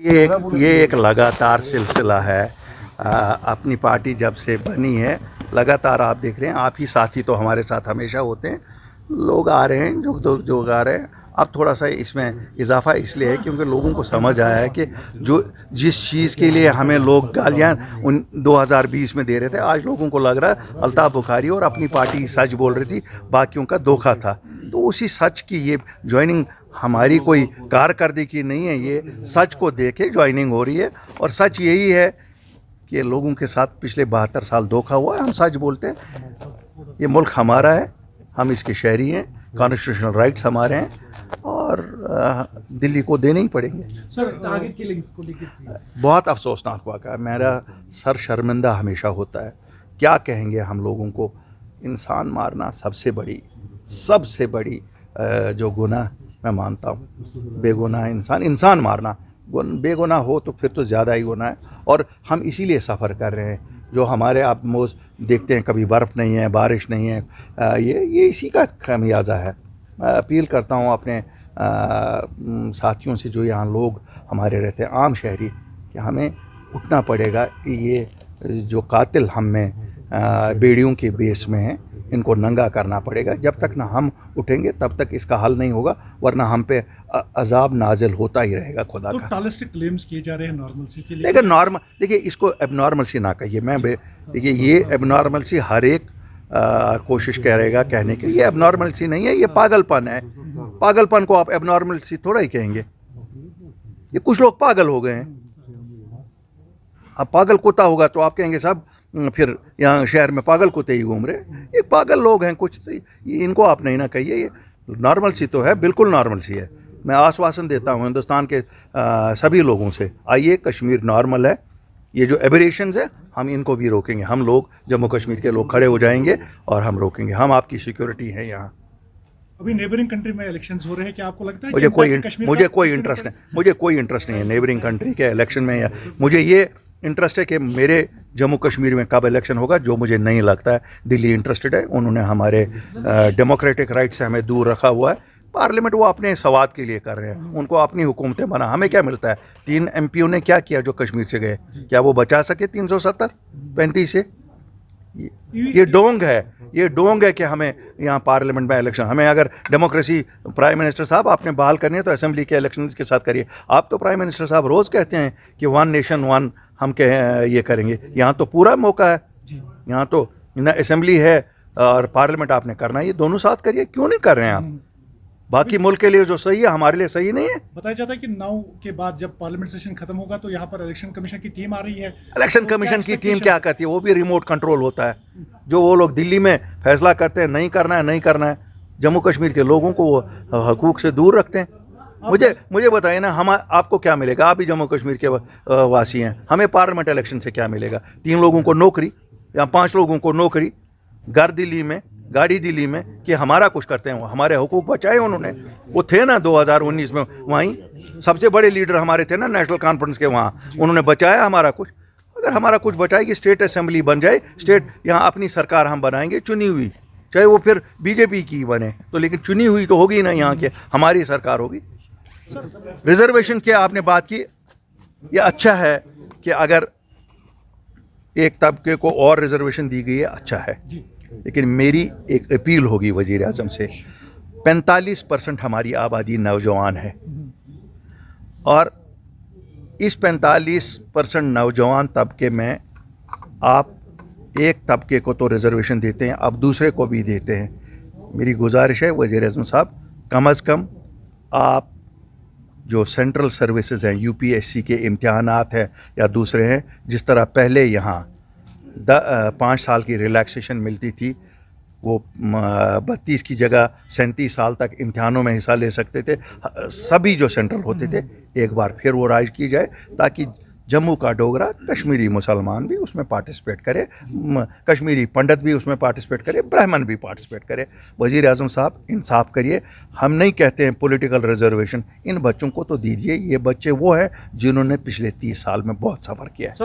ये एक लगातार सिलसिला है। अपनी पार्टी जब से बनी है लगातार आप देख रहे हैं, आप ही साथी तो हमारे साथ हमेशा होते हैं। लोग आ रहे हैं जो आ रहे हैं। अब थोड़ा सा इसमें इजाफा इसलिए है क्योंकि लोगों को समझ आया है कि जो जिस चीज़ के लिए हमें लोग गालियाँ 2020 में दे रहे थे, आज लोगों को लग रहा है अल्ताफ बुखारी और अपनी पार्टी सच बोल रही थी, बाकियों का धोखा था। तो उसी सच की ये ज्वाइनिंग हमारी कोई कारकर्दगी नहीं है, ये सच को देखे ज्वाइनिंग हो रही है। और सच यही है कि लोगों के साथ पिछले 72 साल धोखा हुआ है। हम सच बोलते हैं, ये मुल्क हमारा है, हम इसके शहरी हैं, कॉन्स्टिट्यूशनल राइट्स हमारे हैं और दिल्ली को देने ही पड़ेंगे। सर, टारगेट किलिंग्स को लेकर बहुत अफसोसनाक वाक़ा है। मेरा सर शर्मिंदा हमेशा होता है। क्या कहेंगे हम लोगों को, इंसान मारना सबसे बड़ी जो गुनाह मैं मानता हूँ। बेगुनाह इंसान मारना बेगुनाह हो तो फिर तो ज़्यादा ही गुनाह है। और हम इसीलिए सफ़र कर रहे हैं। जो हमारे आप मोज देखते हैं, कभी बर्फ़ नहीं है, बारिश नहीं है, ये इसी का खामियाजा है। मैं अपील करता हूँ अपने साथियों से जो यहाँ लोग हमारे रहते हैं, आम शहरी, कि हमें उठना पड़ेगा। ये जो कातिल हम में बेड़ियों के बेस में हैं, इनको नंगा करना पड़ेगा। जब तक ना हम उठेंगे तब तक इसका हल नहीं होगा, वरना हम पे अजाब नाजिल होता ही रहेगा खुदा का। टॉलिस्टिक क्लेम्स किए जा रहे हैं नॉर्मलसी के लिए। लेकिन देखिए, इसको एबनॉर्मलसी ना कहिए। देखिए, ये एबनॉर्मलसी हर एक कोशिश करेगा कहने के, ये एबनॉर्मलसी नहीं है, ये पागलपन है। पागलपन को आप एबनॉर्मलसी थोड़ा ही कहेंगे। ये कुछ लोग पागल हो गए हैं। अब पागल कुत्ता होगा तो आप कहेंगे सब फिर यहाँ शहर में पागल कुत्ते ही घूम रहे। ये पागल लोग हैं कुछ, इनको आप नहीं ना कहिए। ये नॉर्मलसी तो है, बिल्कुल नॉर्मलसी है। मैं आश्वासन देता हूँ हिंदुस्तान के सभी लोगों से, आइए, कश्मीर नॉर्मल है। ये जो एबरेशंस है हम इनको भी रोकेंगे। हम लोग जम्मू कश्मीर के लोग खड़े हो जाएंगे और हम रोकेंगे। हम आपकी सिक्योरिटी है यहाँ। अभी नेबरिंग कंट्री में इलेक्शंस हो रहे हैं, क्या आपको लगता है मुझे कोई इंटरेस्ट नहीं है नेबरिंग कंट्री के इलेक्शन में। या मुझे ये इंटरेस्ट है कि मेरे जम्मू कश्मीर में कब इलेक्शन होगा, जो मुझे नहीं लगता है। दिल्ली इंटरेस्टेड है, उन्होंने हमारे डेमोक्रेटिक राइट से हमें दूर रखा हुआ है। पार्लियामेंट वो अपने सवाद के लिए कर रहे हैं, उनको अपनी हुकूमतें बना। हमें क्या मिलता है? 3 MPओं ने क्या किया जो कश्मीर से गए? क्या वो बचा सके 335 से? ये डोंग है कि हमें यहाँ पार्लियामेंट में इलेक्शन, हमें अगर डेमोक्रेसी प्राइम मिनिस्टर साहब आपने बहाल करनी है तो असेंबली के इलेक्शन के साथ करिए। आप तो प्राइम मिनिस्टर साहब रोज़ कहते हैं कि 1 नेशन 1 हम ये करेंगे। यहाँ तो पूरा मौका है, यहाँ तो ना असेंबली है और पार्लियामेंट आपने करना है, ये दोनों साथ करिए। क्यों नहीं कर रहे हैं आप? बाकी मुल्क के लिए जो सही है हमारे लिए सही नहीं है। बताया जाता है कि 9 के बाद जब पार्लियामेंट सेशन खत्म होगा तो यहाँ पर इलेक्शन कमीशन की टीम आ रही है। इलेक्शन कमीशन की टीम क्या करती है? वो भी रिमोट कंट्रोल होता है। जो वो लोग दिल्ली में फैसला करते हैं नहीं करना है, जम्मू कश्मीर के लोगों को वो हकूक से दूर रखते हैं। मुझे बताइए ना, हम आपको क्या मिलेगा? आप ही जम्मू कश्मीर के वासी हैं, हमें पार्लियामेंट इलेक्शन से क्या मिलेगा? 3 लोगों को नौकरी या 5 लोगों को नौकरी, घर दिल्ली में, गाड़ी दिल्ली में, कि हमारा कुछ करते हैं। वो हमारे हुकूक बचाए उन्होंने। वो थे ना 2019 में वहीं सबसे बड़े लीडर हमारे थे ना नेशनल कॉन्फ्रेंस के, वहाँ उन्होंने बचाया हमारा कुछ। अगर हमारा कुछ बचाएगी, स्टेट असेंबली बन जाए, स्टेट यहाँ अपनी सरकार हम बनाएंगे चुनी हुई, चाहे वो फिर बीजेपी की बने तो, लेकिन चुनी हुई तो होगी ना यहाँ के, हमारी सरकार होगी। रिजर्वेशन की आपने बात की, ये अच्छा है कि अगर एक तबके को और रिजर्वेशन दी गई है, अच्छा है। लेकिन मेरी एक अपील होगी वज़ीर आज़म से, 45% हमारी आबादी नौजवान है और इस 45% नौजवान तबके में आप एक तबके को तो रिजर्वेशन देते हैं, अब दूसरे को भी देते हैं। मेरी गुजारिश है वज़ीर आज़म साहब, कम अज़ कम आप जो सेंट्रल सर्विसेज हैं, UPSC के इम्तिहानात हैं या दूसरे हैं, जिस तरह पहले यहाँ 5 साल की रिलैक्सेशन मिलती थी, वो 32 की जगह 37 साल तक इम्तिहानों में हिस्सा ले सकते थे सभी जो सेंट्रल होते थे, एक बार फिर वो राइज की जाए ताकि जम्मू का डोगरा, कश्मीरी मुसलमान भी उसमें पार्टिसिपेट करे, कश्मीरी पंडित भी उसमें पार्टिसिपेट करे, ब्राह्मण भी पार्टिसिपेट करे। वज़ीर आज़म साहब इंसाफ करिए। हम नहीं कहते हैं पॉलिटिकल रिजर्वेशन, इन बच्चों को तो दीजिए। ये बच्चे वो हैं जिन्होंने पिछले 30 साल में बहुत सफ़र किया है।